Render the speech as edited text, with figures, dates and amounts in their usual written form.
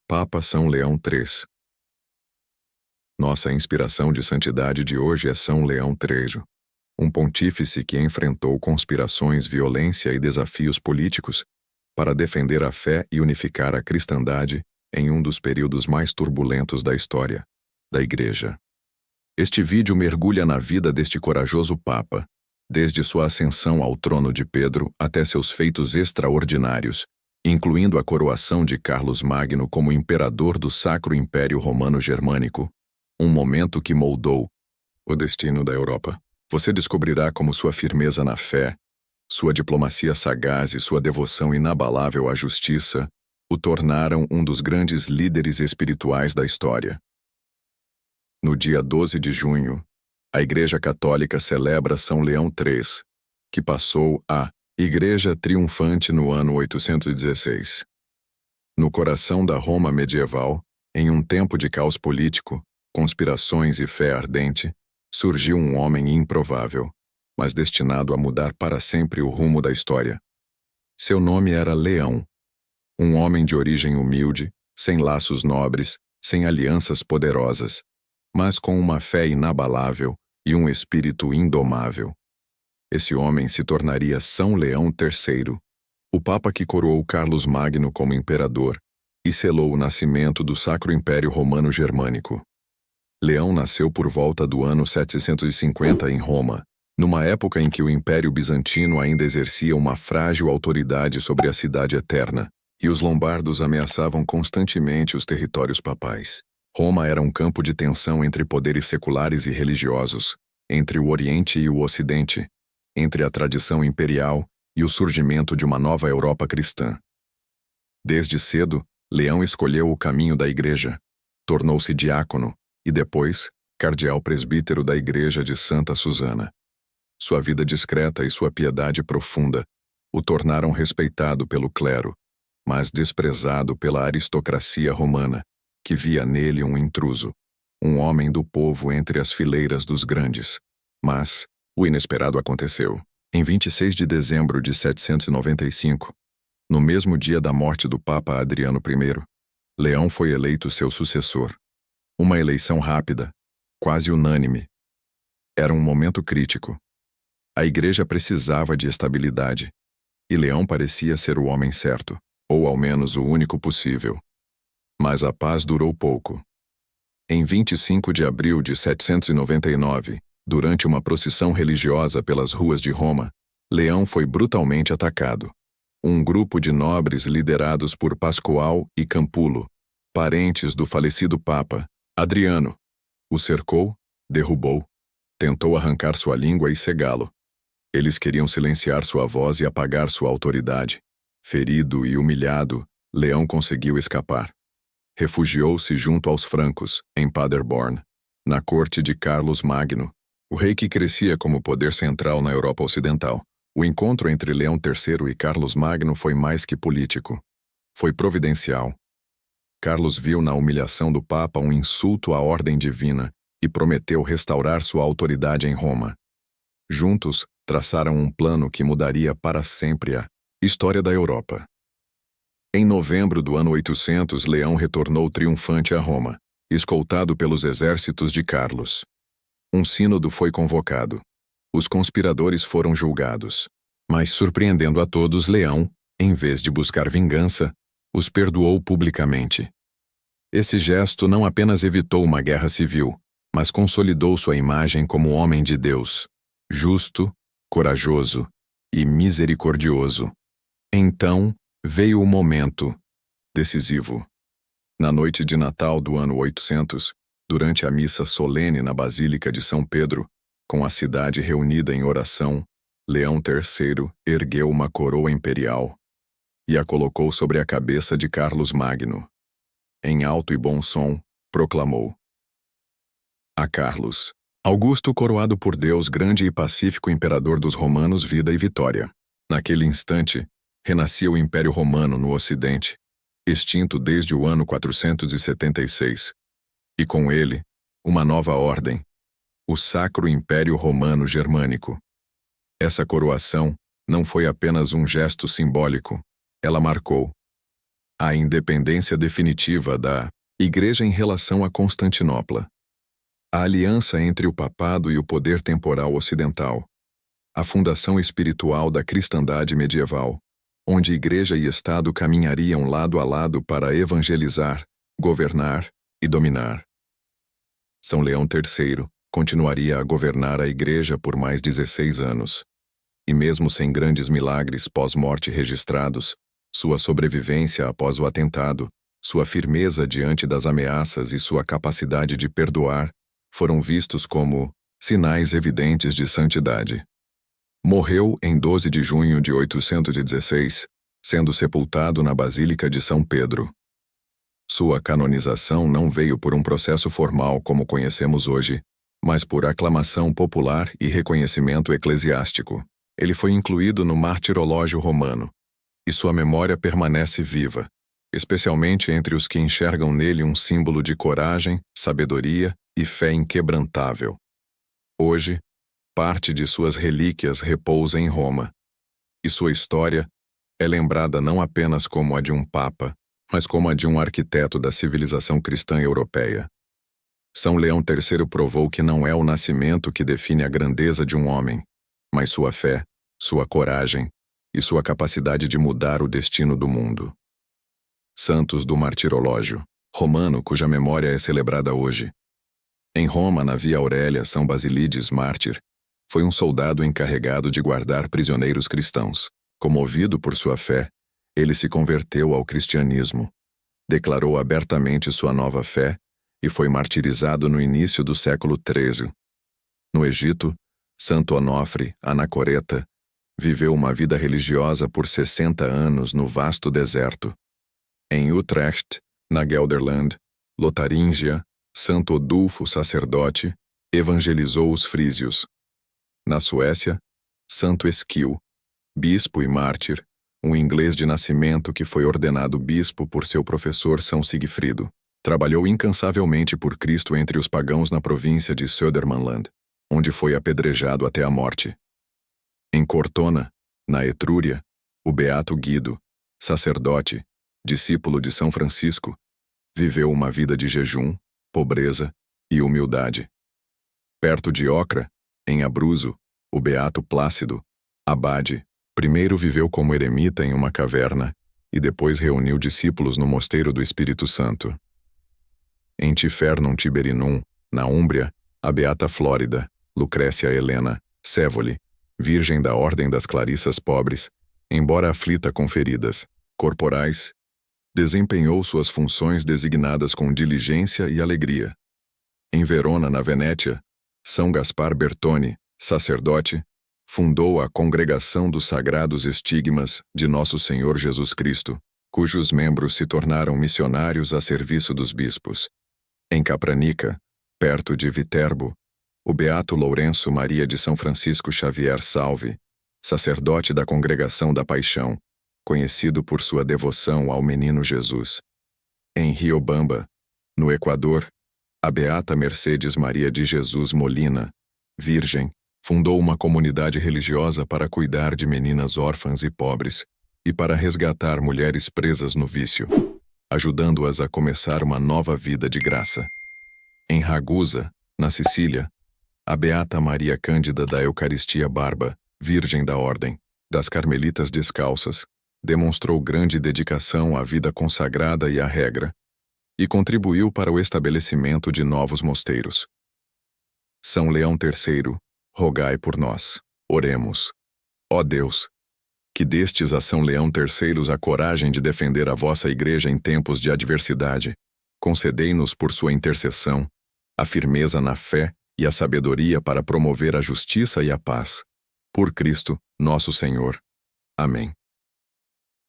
Papa São Leão III. Nossa inspiração de santidade de hoje é São Leão III, um pontífice que enfrentou conspirações, violência e desafios políticos para defender a fé e unificar a cristandade em um dos períodos mais turbulentos da história da Igreja. Este vídeo mergulha na vida deste corajoso Papa, desde sua ascensão ao trono de Pedro até seus feitos extraordinários, incluindo a coroação de Carlos Magno como imperador do Sacro Império Romano Germânico, um momento que moldou o destino da Europa. Você descobrirá como sua firmeza na fé, sua diplomacia sagaz e sua devoção inabalável à justiça o tornaram um dos grandes líderes espirituais da história. No dia 12 de junho, a Igreja Católica celebra São Leão III, que passou a Igreja Triunfante no ano 816. No coração da Roma medieval, em um tempo de caos político, conspirações e fé ardente, surgiu um homem improvável, mas destinado a mudar para sempre o rumo da história. Seu nome era Leão, um homem de origem humilde, sem laços nobres, sem alianças poderosas, mas com uma fé inabalável e um espírito indomável. Esse homem se tornaria São Leão III, o Papa que coroou Carlos Magno como imperador e selou o nascimento do Sacro Império Romano Germânico. Leão nasceu por volta do ano 750 em Roma, numa época em que o Império Bizantino ainda exercia uma frágil autoridade sobre a Cidade Eterna, e os lombardos ameaçavam constantemente os territórios papais. Roma era um campo de tensão entre poderes seculares e religiosos, entre o Oriente e o Ocidente, entre a tradição imperial e o surgimento de uma nova Europa cristã. Desde cedo, Leão escolheu o caminho da Igreja, tornou-se diácono e depois cardeal presbítero da Igreja de Santa Susana. Sua vida discreta e sua piedade profunda o tornaram respeitado pelo clero, mas desprezado pela aristocracia romana, que via nele um intruso, um homem do povo entre as fileiras dos grandes. Mas o inesperado aconteceu. Em 26 de dezembro de 795, no mesmo dia da morte do Papa Adriano I, Leão foi eleito seu sucessor. Uma eleição rápida, quase unânime. Era um momento crítico. A Igreja precisava de estabilidade, e Leão parecia ser o homem certo, ou ao menos o único possível. Mas a paz durou pouco. Em 25 de abril de 799, durante uma procissão religiosa pelas ruas de Roma, Leão foi brutalmente atacado. Um grupo de nobres liderados por Pascoal e Campulo, parentes do falecido Papa Adriano, o cercou, derrubou, tentou arrancar sua língua e cegá-lo. Eles queriam silenciar sua voz e apagar sua autoridade. Ferido e humilhado, Leão conseguiu escapar. Refugiou-se junto aos francos, em Paderborn, na corte de Carlos Magno, o rei que crescia como poder central na Europa Ocidental. O encontro entre Leão III e Carlos Magno foi mais que político. Foi providencial. Carlos viu na humilhação do Papa um insulto à ordem divina e prometeu restaurar sua autoridade em Roma. Juntos, traçaram um plano que mudaria para sempre a história da Europa. Em novembro do ano 800, Leão retornou triunfante a Roma, escoltado pelos exércitos de Carlos. Um sínodo foi convocado. Os conspiradores foram julgados. Mas, surpreendendo a todos, Leão, em vez de buscar vingança, os perdoou publicamente. Esse gesto não apenas evitou uma guerra civil, mas consolidou sua imagem como homem de Deus, justo, corajoso e misericordioso. Então, veio o momento decisivo. Na noite de Natal do ano 800, durante a missa solene na Basílica de São Pedro, com a cidade reunida em oração, Leão III ergueu uma coroa imperial e a colocou sobre a cabeça de Carlos Magno. Em alto e bom som, proclamou: A Carlos, Augusto coroado por Deus, grande e pacífico imperador dos romanos, vida e vitória. Naquele instante, renascia o Império Romano no Ocidente, extinto desde o ano 476, e com ele, uma nova ordem, o Sacro Império Romano Germânico. Essa coroação não foi apenas um gesto simbólico, ela marcou A independência definitiva da Igreja em relação a Constantinopla. A aliança entre o papado e o poder temporal ocidental. A fundação espiritual da cristandade medieval, onde Igreja e Estado caminhariam lado a lado para evangelizar, governar e dominar. São Leão III continuaria a governar a Igreja por mais 16 anos. E mesmo sem grandes milagres pós-morte registrados, sua sobrevivência após o atentado, sua firmeza diante das ameaças e sua capacidade de perdoar foram vistos como sinais evidentes de santidade. Morreu em 12 de junho de 816, sendo sepultado na Basílica de São Pedro. Sua canonização não veio por um processo formal como conhecemos hoje, mas por aclamação popular e reconhecimento eclesiástico. Ele foi incluído no Martirológio Romano, e sua memória permanece viva, especialmente entre os que enxergam nele um símbolo de coragem, sabedoria e fé inquebrantável. Hoje, parte de suas relíquias repousa em Roma, e sua história é lembrada não apenas como a de um papa, mas como a de um arquiteto da civilização cristã europeia. São Leão III provou que não é o nascimento que define a grandeza de um homem, mas sua fé, sua coragem e sua capacidade de mudar o destino do mundo. Santos do Martirológio Romano, cuja memória é celebrada hoje. Em Roma, na Via Aurélia, São Basilides, mártir, foi um soldado encarregado de guardar prisioneiros cristãos. Comovido por sua fé, ele se converteu ao cristianismo, declarou abertamente sua nova fé e foi martirizado no início do século XIII. No Egito, Santo Onofre, anacoreta, viveu uma vida religiosa por 60 anos no vasto deserto. Em Utrecht, na Gelderland, Lotaríngia, Santo Odulfo, sacerdote, evangelizou os frísios. Na Suécia, Santo Esquil, bispo e mártir, um inglês de nascimento que foi ordenado bispo por seu professor São Sigfrido, trabalhou incansavelmente por Cristo entre os pagãos na província de Södermanland, onde foi apedrejado até a morte. Em Cortona, na Etrúria, o beato Guido, sacerdote, discípulo de São Francisco, viveu uma vida de jejum, pobreza e humildade. Perto de Ocra, em Abruzzo, o beato Plácido, abade, primeiro viveu como eremita em uma caverna e depois reuniu discípulos no Mosteiro do Espírito Santo. Em Tifernum Tiberinum, na Úmbria, a beata Flórida, Lucrécia Helena, Sévole, virgem da Ordem das Clarissas Pobres, embora aflita com feridas corporais, desempenhou suas funções designadas com diligência e alegria. Em Verona, na Venétia, São Gaspar Bertone, sacerdote, fundou a Congregação dos Sagrados Estigmas de Nosso Senhor Jesus Cristo, cujos membros se tornaram missionários a serviço dos bispos. Em Capranica, perto de Viterbo, o beato Lourenço Maria de São Francisco Xavier Salve, sacerdote da Congregação da Paixão, conhecido por sua devoção ao Menino Jesus. Em Riobamba, no Equador, a beata Mercedes Maria de Jesus Molina, virgem, fundou uma comunidade religiosa para cuidar de meninas órfãs e pobres e para resgatar mulheres presas no vício, ajudando-as a começar uma nova vida de graça. Em Ragusa, na Sicília, a beata Maria Cândida da Eucaristia Barba, virgem da Ordem das Carmelitas Descalças, demonstrou grande dedicação à vida consagrada e à regra, e contribuiu para o estabelecimento de novos mosteiros. São Leão III, rogai por nós. Oremos. Ó Deus, que destes a São Leão III a coragem de defender a vossa Igreja em tempos de adversidade, concedei-nos por sua intercessão a firmeza na fé e a sabedoria para promover a justiça e a paz. Por Cristo, nosso Senhor. Amém.